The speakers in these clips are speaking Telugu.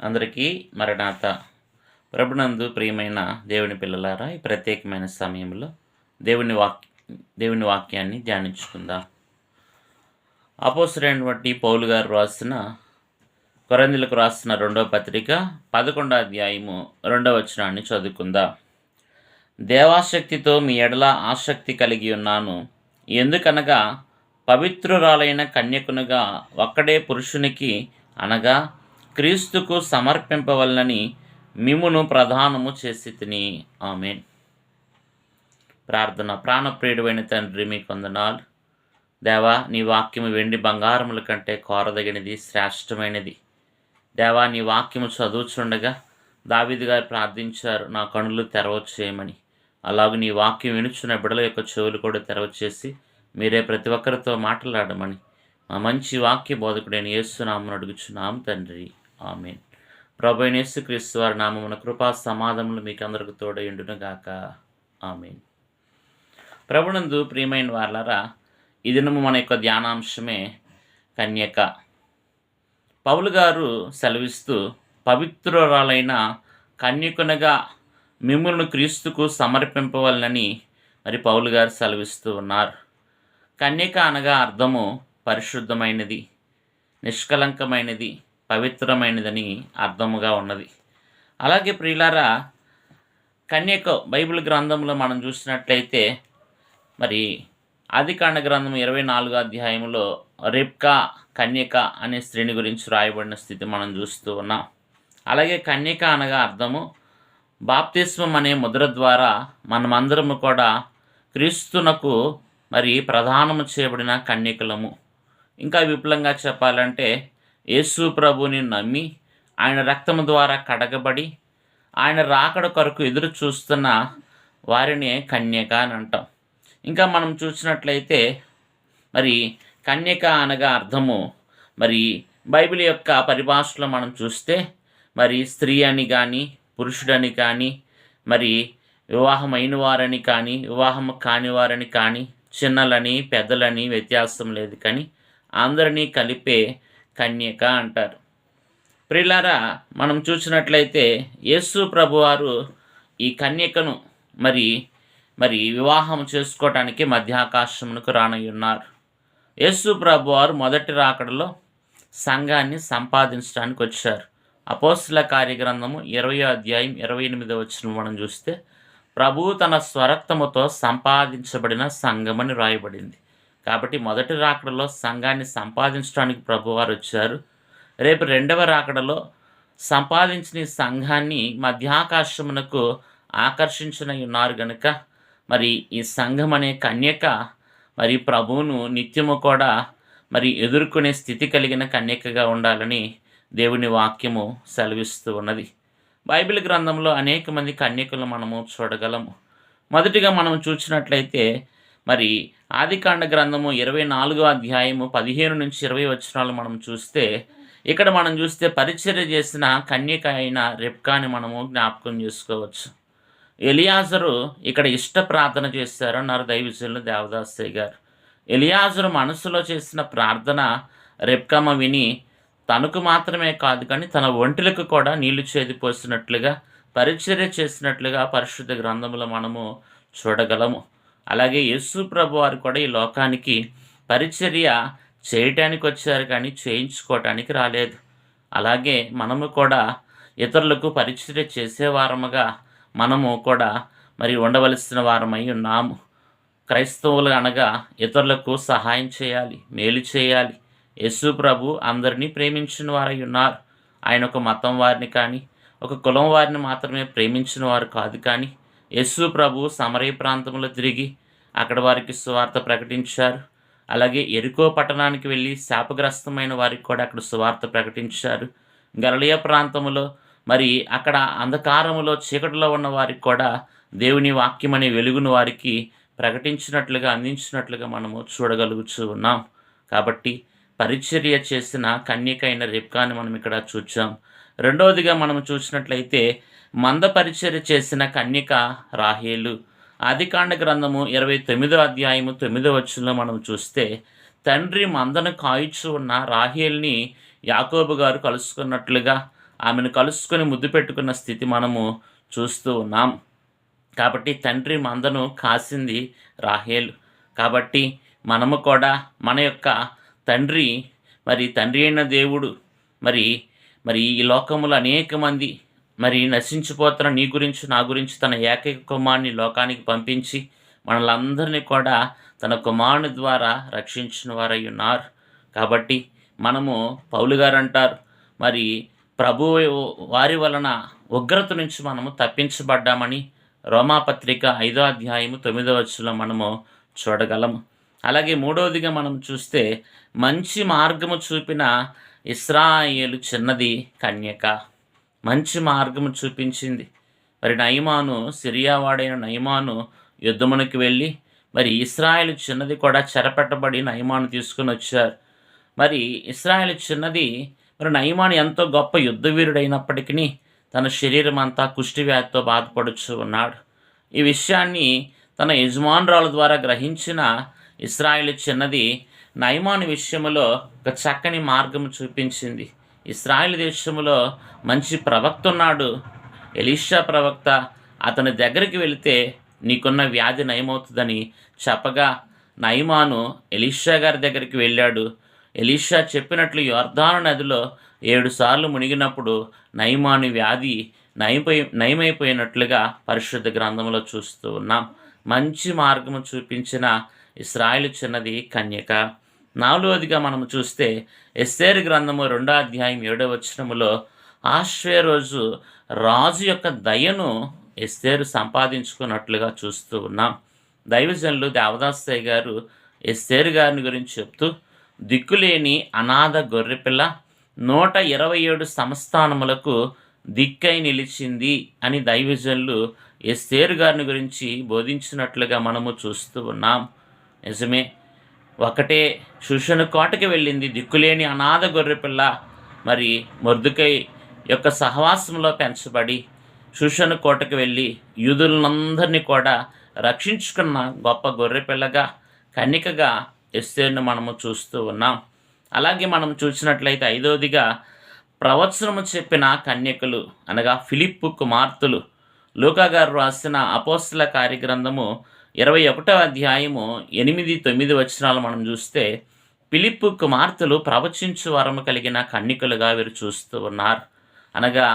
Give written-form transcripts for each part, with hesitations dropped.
అందరికీ మరణాత. ప్రభునందు ప్రియమైన దేవుని పిల్లలారా, ఈ ప్రత్యేకమైన సమయంలో దేవుని వాక్యాన్ని ధ్యానించుకుందాం. అపోస్తలుడైనటువంటి పౌలు గారు రాసిన కొరింథీయులకు రాసిన 2వ పత్రిక 11వ అధ్యాయము 2వ వచనాన్ని చదువుకుందాం. దేవాశక్తితో మీ ఎడల ఆసక్తి కలిగి ఉన్నాను. ఎందుకనగా పవిత్రురాలైన కన్యకునుగా ఒక్కడే పురుషునికి అనగా క్రీస్తుకు సమర్పింపవలనని మిమ్మును ప్రధానము చేసి తిని. ఆమేన్. ప్రార్థన. ప్రాణప్రియుడైన తండ్రి, మీ వందనాలు. దేవా, నీ వాక్యము వెండి బంగారముల కంటే కోరదగినది, శ్రేష్టమైనది. దేవా, నీ వాక్యము చదువుచుండగా దావీదు గారు ప్రార్థించారు, నా కనులు తెరవచేయమని. అలాగే నీ వాక్యం వినుచున్న బిడల యొక్క చెవులు కూడా తెరవచేసి మీరే ప్రతి ఒక్కరితో మాట్లాడమని మా మంచి వాక్య బోధకుడైన యేసునామమున అడుగుచున్నాం తండ్రి. ఆమేన్. ప్రభువైన యేసుక్రీస్తు వారి నామమున కృపా సమాధానములు మీకు అందరికి తోడయుండును గాక. ఆమేన్. ప్రభునందు ప్రియమైన వారలారా, ఈ దినము మన యొక్క ధ్యానాంశమే కన్యక. పౌలు గారు సెలవిస్తూ పవిత్రురాలైన కన్యకునగా మిమ్ములను క్రీస్తుకు సమర్పింపవలనని మరి పౌలు గారు సెలవిస్తూ ఉన్నారు. కన్యక అనగా అర్థము పరిశుద్ధమైనది, నిష్కలంకమైనది, పవిత్రమైనదని అర్థముగా ఉన్నది. అలాగే ప్రియులారా, కన్యక బైబిల్ గ్రంథంలో మనం చూసినట్లయితే మరి ఆదికాండ గ్రంథం 24వ అధ్యాయంలో రెబ్కా కన్యక అనే స్త్రీని గురించి రాయబడిన స్థితి మనం చూస్తూ ఉన్నాం. అలాగే కన్యక అనగా అర్థము బాప్తిస్మం అనే ముద్ర ద్వారా మనమందరము కూడా క్రీస్తునకు మరి ప్రధానము చేయబడిన కన్యకలము. ఇంకా విపులంగా చెప్పాలంటే యేసు ప్రభుని నమ్మి ఆయన రక్తము ద్వారా కడగబడి ఆయన రాకడ కొరకు ఎదురు చూస్తున్న వారిని కన్యక అని అంటాం. ఇంకా మనం చూసినట్లయితే మరి కన్యక అనగా అర్థము మరి బైబిల్ యొక్క పరిభాషలో మనం చూస్తే మరి స్త్రీ అని కానీ పురుషుడని కానీ మరి వివాహమైన వారని కానీ వివాహం కాని వారని కానీ చిన్నలని పెద్దలని వ్యత్యాసం లేదు, కానీ అందరినీ కలిపే కన్యక అంటారు. ప్రియులారా, మనం చూసినట్లయితే యేసు ప్రభువారు ఈ కన్యకను మరి వివాహం చేసుకోవటానికి మధ్యాకాశమునకు రానయ్యున్నారు. యేసు ప్రభువారు మొదటి రాకడలో సంఘాన్ని సంపాదించడానికి వచ్చారు. అపోస్తల కార్యగ్రంథము 20వ అధ్యాయం 28వ వచనం మనం చూస్తే ప్రభువు తన స్వరక్తముతో సంపాదించబడిన సంఘమని రాయబడింది. కాబట్టి మొదటి రాకడలో సంఘాన్ని సంపాదించడానికి ప్రభువారు వచ్చారు. రేపు రెండవ రాకడలో సంపాదించిన ఈ సంఘాన్ని మధ్యాకాశమునకు ఆకర్షించిన ఉన్నారు గనుక మరి ఈ సంఘం అనే కన్యక మరి ప్రభువును నిత్యము కూడా మరి ఎదుర్కొనే స్థితి కలిగిన కన్యకగా ఉండాలని దేవుని వాక్యము సెలవిస్తూ ఉన్నది. బైబిల్ గ్రంథంలో అనేక మంది కన్యకలు మనము చూడగలము. మొదటిగా మనం చూసినట్లయితే మరి ఆదికాండ గ్రంథము 24వ అధ్యాయము 15 నుంచి 20 వచనాలు మనం చూస్తే ఇక్కడ మనం చూస్తే పరిచర్య చేసిన కన్యక అయిన రెబ్కాని మనము జ్ఞాపకం చేసుకోవచ్చు. ఎలియాజరు ఇక్కడ ఇష్ట ప్రార్థన చేశారు అన్నారు దైవజనులు దేవదాసయ్య గారు. ఎలియాజరు మనసులో చేసిన ప్రార్థన రెబ్కమ్మ విని తనకు మాత్రమే కాదు కానీ తన ఒంటిలకు కూడా నీళ్లు చేదిపోసినట్లుగా పరిచర్య చేసినట్లుగా పరిశుద్ధ గ్రంథంలో మనము చూడగలము. అలాగే యేసు ప్రభు వారు కూడా ఈ లోకానికి పరిచర్య చేయటానికి వచ్చారు కానీ చేయించుకోవటానికి రాలేదు. అలాగే మనము కూడా ఇతరులకు పరిచర్య చేసేవారముగా మనము కూడా మరి ఉండవలసిన వారమై ఉన్నాము. క్రైస్తవులు అనగా ఇతరులకు సహాయం చేయాలి, మేలు చేయాలి. యేసు ప్రభు అందరినీ ప్రేమించిన వారై ఉన్నారు. ఆయన ఒక మతం వారిని కానీ ఒక కులం వారిని మాత్రమే ప్రేమించిన వారు కాదు, కానీ యేసు ప్రభు సమరయ ప్రాంతంలో తిరిగి అక్కడ వారికి సువార్త ప్రకటించారు. అలాగే ఎరికో పట్టణానికి వెళ్ళి శాపగ్రస్తమైన వారికి కూడా అక్కడ సువార్త ప్రకటించారు. గలిలయ ప్రాంతంలో మరి అక్కడ అంధకారములో చీకటిలో ఉన్న వారికి కూడా దేవుని వాక్యం అనే వెలుగును వారికి ప్రకటించినట్లుగా అందించినట్లుగా మనము చూడగలుగుతూ ఉన్నాం. కాబట్టి పరిచర్య చేసిన కన్యక అయిన రెబ్కాని మనం ఇక్కడ చూచాం. రెండవదిగా మనం చూసినట్లయితే మంద పరిచర్య చేసిన కన్యక రాహేలు. ఆదికాండ గ్రంథము 29వ అధ్యాయము 9వ వచనంలో మనం చూస్తే తండ్రి మందను కాయుచు ఉన్న రాహేల్ని యాకోబు గారు కలుసుకున్నట్లుగా ఆమెను కలుసుకొని ముద్దు పెట్టుకున్న స్థితి మనము చూస్తూ ఉన్నాం. కాబట్టి తండ్రి మందను కాసింది రాహేలు. కాబట్టి మనము కూడా మన యొక్క తండ్రి తండ్రి అయిన దేవుడు మరి మరి ఈ లోకములో అనేక మంది నశించిపోతున్న నీ గురించి నా గురించి తన ఏకైక కుమారుని లోకానికి పంపించి మనలందరినీ కూడా తన కుమారుని ద్వారా రక్షించిన వారై ఉన్నారు. కాబట్టి మనము పౌలు గారు అంటారు, మరి ప్రభు వారి వలన ఉగ్రత నుంచి మనము తప్పించబడ్డామని రోమాపత్రిక 5వ అధ్యాయము 9వ వచనంలో మనము చూడగలము. అలాగే మూడవదిగా మనం చూస్తే మంచి మార్గము చూపిన ఇశ్రాయేలు చిన్నది కన్యక. మంచి మార్గము చూపించింది. నయమాను, సిరియావాడైన నయమాను యుద్ధమునికి వెళ్ళి ఇశ్రాయేలు చిన్నది కూడా చెరపెట్టబడి నయమాను తీసుకుని వచ్చారు. ఇశ్రాయేలు చిన్నది నయమాను ఎంతో గొప్ప యుద్ధవీరుడైనప్పటికీ తన శరీరం అంతా కుష్టివ్యాధితో బాధపడుచు ఉన్నాడు. ఈ విషయాన్ని తన యజమానురాల ద్వారా గ్రహించిన ఇశ్రాయేలు చిన్నది నయమాను విషయంలో ఒక చక్కని మార్గం చూపించింది. ఇశ్రాయేలు దేశంలో మంచి ప్రవక్త ఉన్నాడు, ఎలీషా ప్రవక్త. అతని దగ్గరికి వెళితే నీకున్న వ్యాధి నయమవుతుందని చెప్పగా నయమాను ఎలీషా గారి దగ్గరికి వెళ్ళాడు. ఎలీషా చెప్పినట్లు యొర్దాను నదిలో 7 సార్లు మునిగినప్పుడు నయమాను వ్యాధి నయమైపోయినట్లుగా పరిశుద్ధ గ్రంథంలో చూస్తూ ఉన్నాం. మంచి మార్గము చూపించిన ఇశ్రాయేలు చిన్నది కన్యక. 4వదిగా మనము చూస్తే ఎస్తేరు గ్రంథము 2వ అధ్యాయం 7వ వచనములో ఆశ్వేరోజు రాజు యొక్క దయను ఎస్తేరు సంపాదించుకున్నట్లుగా చూస్తూ ఉన్నాం. దైవజనులు దేవదాసయ్య గారు ఎస్తేరు గారిని గురించి చెప్తూ, దిక్కులేని అనాథ గొర్రెపిల్ల 127 సంస్థానములకు దిక్కై నిలిచింది అని దైవజనులు ఎస్తేరు గారిని గురించి బోధించినట్లుగా మనము చూస్తూ ఉన్నాం. నిజమే, ఒకటే షూషను కోటకి వెళ్ళింది దిక్కులేని అనాథ గొర్రెపిల్ల. మొర్దెకై యొక్క సహవాసంలో పెంచబడి షూషను కోటకి వెళ్ళి యూదులందరినీ కూడా రక్షించుకున్న గొప్ప గొర్రెపిల్లగా, కన్యకగా ఎస్తేరును మనము చూస్తూ ఉన్నాం. అలాగే మనం చూసినట్లయితే 5వదిగా ప్రవచనము చెప్పిన కన్యకలు అనగా ఫిలిప్పు కుమార్తెలు. లూకా గారు రాసిన అపోస్తల కార్యగ్రంథము 21వ అధ్యాయము 8-9 వచనాలు మనం చూస్తే ఫిలిప్పు కుమార్తెలు ప్రవచించు వరము కలిగిన కన్యకలుగా వీరు చూస్తూ ఉన్నారు. అనగా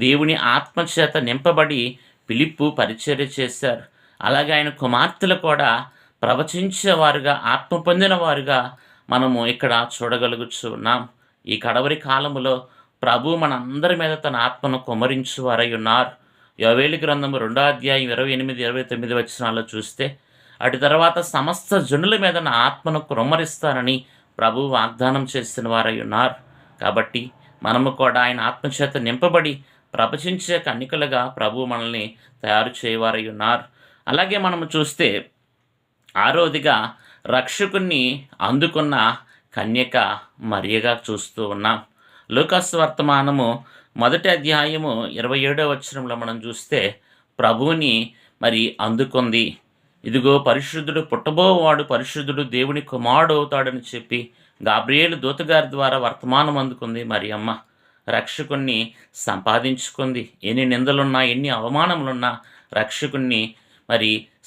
దేవుని ఆత్మచేత నింపబడి ఫిలిప్పు పరిచర్య చేశారు. అలాగే ఆయన కుమార్తెలు కూడా ప్రవచించేవారుగా, ఆత్మ పొందిన వారుగా మనము ఇక్కడ చూడగలుగుతూ ఉన్నాం. ఈ కడవరి కాలములో ప్రభు మనందరి మీద తన ఆత్మను కుమ్మరించువారై ఉన్నారు. యోవేలు గ్రంథము 2వ అధ్యాయం 28-29 వచనాల్లో చూస్తే అటు తర్వాత సమస్త జనుల మీద నా ఆత్మను కుమ్మరిస్తానని ప్రభు వాగ్దానం చేసిన వారై ఉన్నారు. కాబట్టి మనము కూడా ఆయన ఆత్మచేత నింపబడి ప్రవచించే కన్యకలుగా ప్రభు మనల్ని తయారు చేయవారై ఉన్నారు. అలాగే మనము చూస్తే 6వదిగా రక్షకుణ్ణి అందుకున్న కన్యక మరియగా చూస్తూ ఉన్నాం. లూకాసు వర్తమానము 1వ అధ్యాయము 27వ వచనంలో మనం చూస్తే ప్రభువుని అందుకుంది. ఇదిగో పరిశుద్ధుడు పుట్టబోవాడు, పరిశుద్ధుడు దేవుని కుమారుడు అవుతాడని చెప్పి గాబ్రియేలు దూతగారి ద్వారా వర్తమానం అందుకుంది మరియమ్మ. రక్షకుణ్ణి సంపాదించుకుంది. ఎన్ని నిందలున్నా, ఎన్ని అవమానములున్నా రక్షకుణ్ణి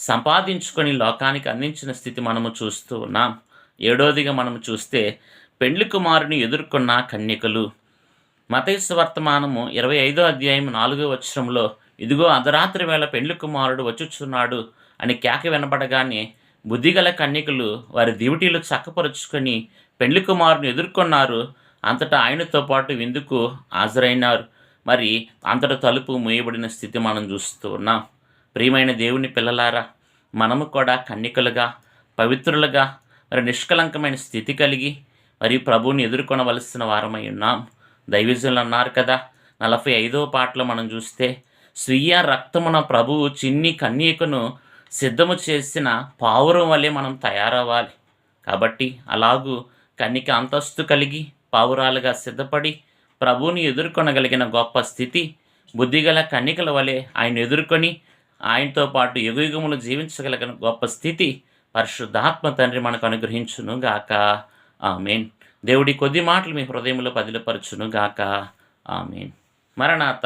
సంపాదించుకొని లోకానికి అందించిన స్థితి మనము చూస్తూ ఉన్నాం. 7వదిగా మనము చూస్తే పెండ్లి కుమారుని ఎదుర్కొన్న కన్యకలు. మత్తయి వర్తమానము 25వ అధ్యాయం 4వ వచనంలో ఇదిగో అర్ధరాత్రి వేళ పెండ్లి కుమారుడు వచ్చుచున్నాడు అని కేక వినపడగానే బుద్ధిగల కన్యకలు వారి దివిటీలు చక్కపరుచుకొని పెండ్లి కుమారుని ఎదుర్కొన్నారు. అంతటా ఆయనతో పాటు విందుకు హాజరైనారు. అంతటా తలుపు మూయబడిన స్థితి మనం చూస్తూ ఉన్నాం. ప్రియమైన దేవుని పిల్లలారా, మనము కూడా కన్యకలుగా, పవిత్రులుగా, నిష్కలంకమైన స్థితి కలిగి ప్రభువుని ఎదుర్కొనవలసిన వారమై ఉన్నాం. దైవజనులు అన్నారు కదా, 45వ పాటలో మనం చూస్తే స్వీయ రక్తమున ప్రభువు చిన్ని కన్యకను సిద్ధము చేసిన పావురం వలె మనం తయారవ్వాలి. కాబట్టి అలాగూ కన్యక అంతస్తు కలిగి పావురాలుగా సిద్ధపడి ప్రభువుని ఎదుర్కొనగలిగిన గొప్ప స్థితి బుద్ధిగల కన్యకల వలె ఆయన ఎదుర్కొని ఆయనతో పాటు యుగయుగములు జీవించగలిగిన గొప్ప స్థితి పరిశుద్ధాత్మ తండ్రి మనకు అనుగ్రహించును గాక. ఆమేన్. దేవుడి కొద్ది మాటలు మీ హృదయంలో పదిలపరచును గాక. ఆమేన్. మరణాత